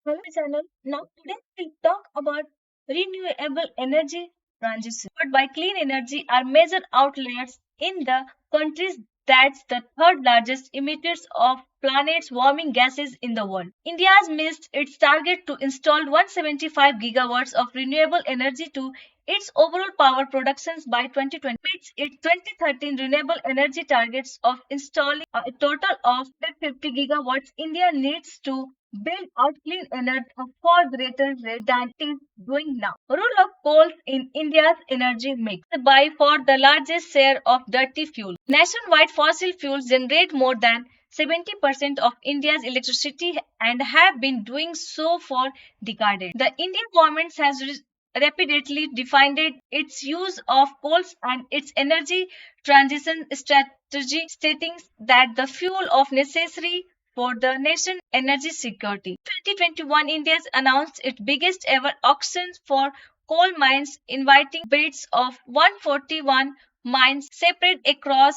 Hello channel. Now today we'll talk about renewable energy transition. But by clean energy are major outlets in the countries that's the third largest emitters of planet's warming gases in the world. India has missed its target to install 175 gigawatts of renewable energy to its overall power productions by 2020. Meets its 2013 renewable energy targets of installing a total of 150 gigawatts. India needs to build out clean energy at far greater rate than it is doing now. Role of coal in India's energy mix. By far the largest share of dirty fuel. Nationwide fossil fuels generate more than 70% of India's electricity and have been doing so for decades. The Indian government has repeatedly defined its use of coals and its energy transition strategy, stating that the fuel of necessary for the nation's energy security. 2021, India announced its biggest ever auction for coal mines, inviting bids of 141 mines separate across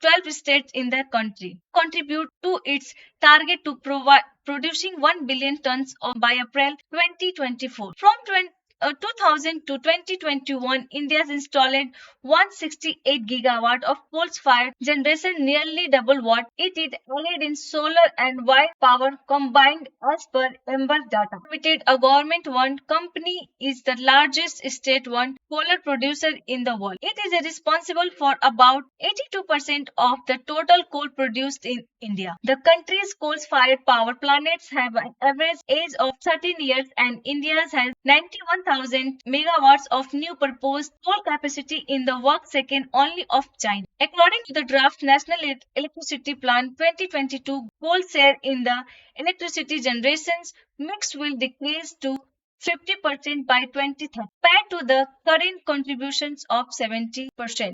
12 states in the country. Contribute to its target to provide producing 1 billion tons of by April 2024. From 2000 to 2021, India installed 168 gigawatt of coal-fired generation, nearly double what it is added in solar and wind power combined as per Ember data. Limited, a government-owned company, is the largest state-owned solar producer in the world. It is responsible for about 82% of the total coal produced in India. The country's coal-fired power plants have an average age of 13 years and India has 91,000 megawatts of new proposed coal capacity in the work second only of China. According to the draft National Electricity Plan 2022, coal share in the electricity generations mix will decrease to 50% by 2030, compared to the current contributions of 70%.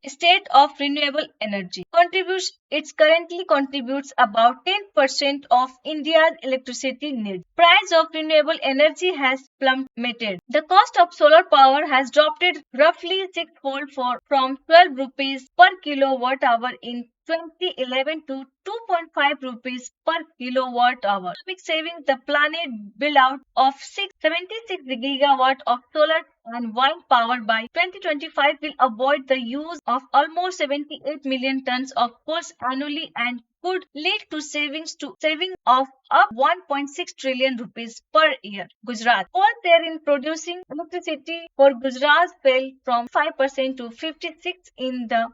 State of renewable energy contributes. It currently contributes about 10% of India's electricity needs. Price of renewable energy has plummeted. The cost of solar power has dropped roughly sixfold from 12 rupees per kilowatt hour in 2011 to 2.5 rupees per kilowatt hour. Economic savings, the planet build out of 76 gigawatt of solar and wind power by 2025 will avoid the use of almost 78 million tons of coal annually and could lead to saving of up 1.6 trillion rupees per year. Gujarat. Coal share in producing electricity for Gujarat fell from 5% to 56%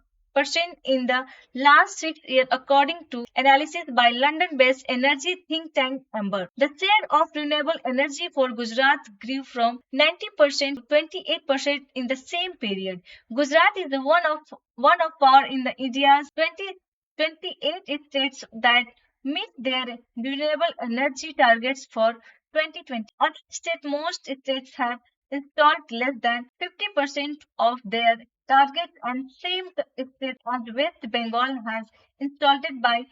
in the last 6 years, according to analysis by London-based energy think tank Amber. The share of renewable energy for Gujarat grew from 90% to 28% in the same period. Gujarat is the one of power in the India's 28 states that meet their renewable energy targets for 2020. Other states, most states have installed less than 50% of their target, and same state as West Bengal has installed it by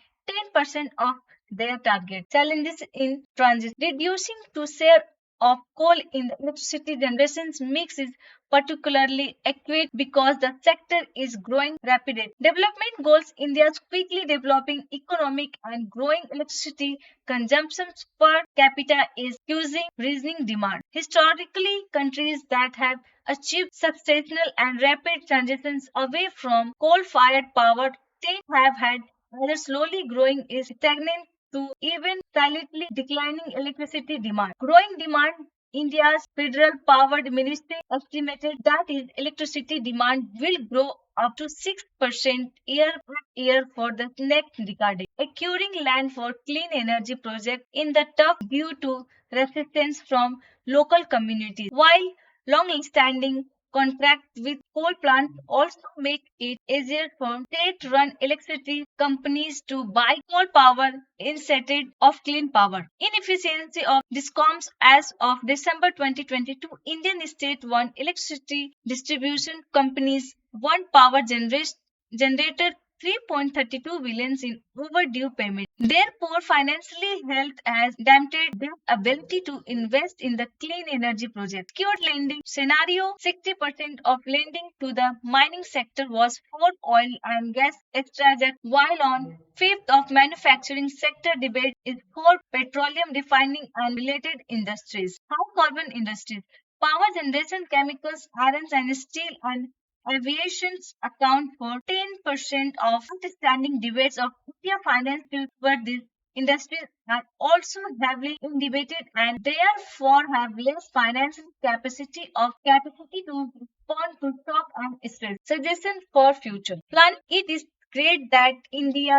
10% of their target. Challenges in transit. Reducing to share of coal in the electricity generations mix is particularly acute because the sector is growing rapidly. Development goals. India's quickly developing economic and growing electricity consumption per capita is using rising demand. Historically, countries that have achieved substantial and rapid transitions away from coal-fired power tend to have had either slowly growing is stagnant to even slightly declining electricity demand. Growing demand. India's Federal Power Ministry estimated that its electricity demand will grow up to 6% year on year for the next decade, acquiring land for clean energy projects in the tough due to resistance from local communities. While long-standing contracts with coal plants also make it easier for state-run electricity companies to buy coal power instead of clean power. Inefficiency of discoms. As of December 2022, Indian state-owned electricity distribution companies one power generator 3.32 billion in overdue payment. Their poor financially health has dampened their ability to invest in the clean energy project. Secured lending scenario: 60% of lending to the mining sector was for oil and gas extraction, while on fifth of manufacturing sector debate is for petroleum refining and related industries. High carbon industries: power generation, chemicals, iron and steel, and aviation account for 10% of outstanding debates of India finance bills, but these industries are also heavily debated and therefore have less financial capacity to respond to shock and stress. Suggestions for future plan: it is great that India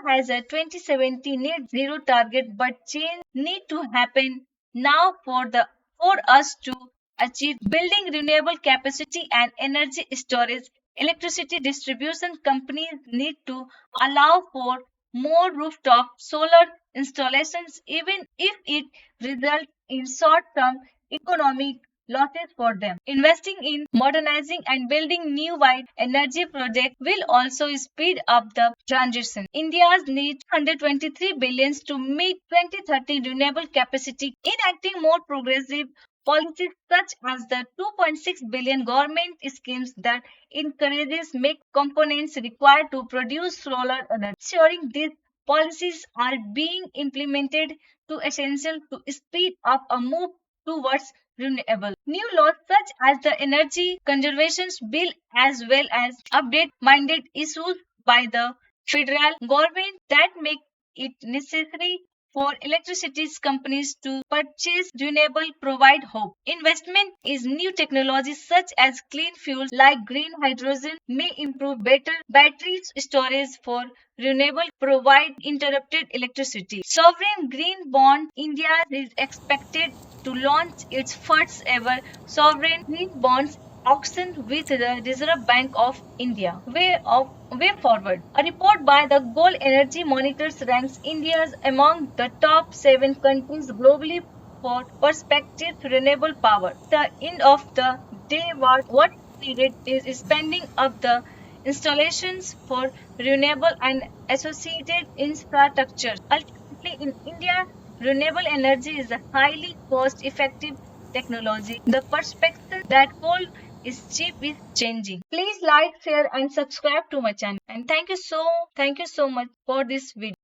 has a 2070 net zero target, but change need to happen now for us to achieve. Building renewable capacity and energy storage. Electricity distribution companies need to allow for more rooftop solar installations, even if it results in short term economic losses for them. Investing in modernizing and building new wide energy projects will also speed up the transition. India's needs 123 billion to meet 2030 renewable capacity. Enacting more progressive policies such as the 2.6 billion government schemes that encourages make components required to produce solar energy. Ensuring these policies are being implemented to essential to speed up a move towards renewable. New laws such as the Energy Conservation Bill as well as update minded issues by the federal government that make it necessary for electricity companies to purchase renewable provide hope. Investment is new technologies such as clean fuels like green hydrogen may improve better battery storage for renewable provide interrupted electricity. Sovereign green bond India is expected to launch its first ever sovereign green bonds auction with the Reserve Bank of India. Way forward. A report by the Gold Energy Monitors ranks India among the top 7 countries globally for prospective renewable power. The end of the day, what needed is spending up the installations for renewable and associated infrastructure. Ultimately, in India, renewable energy is a highly cost effective technology. The perspective that coal is cheap is changing. Please like, share, and subscribe to my channel. And thank you so much for this video.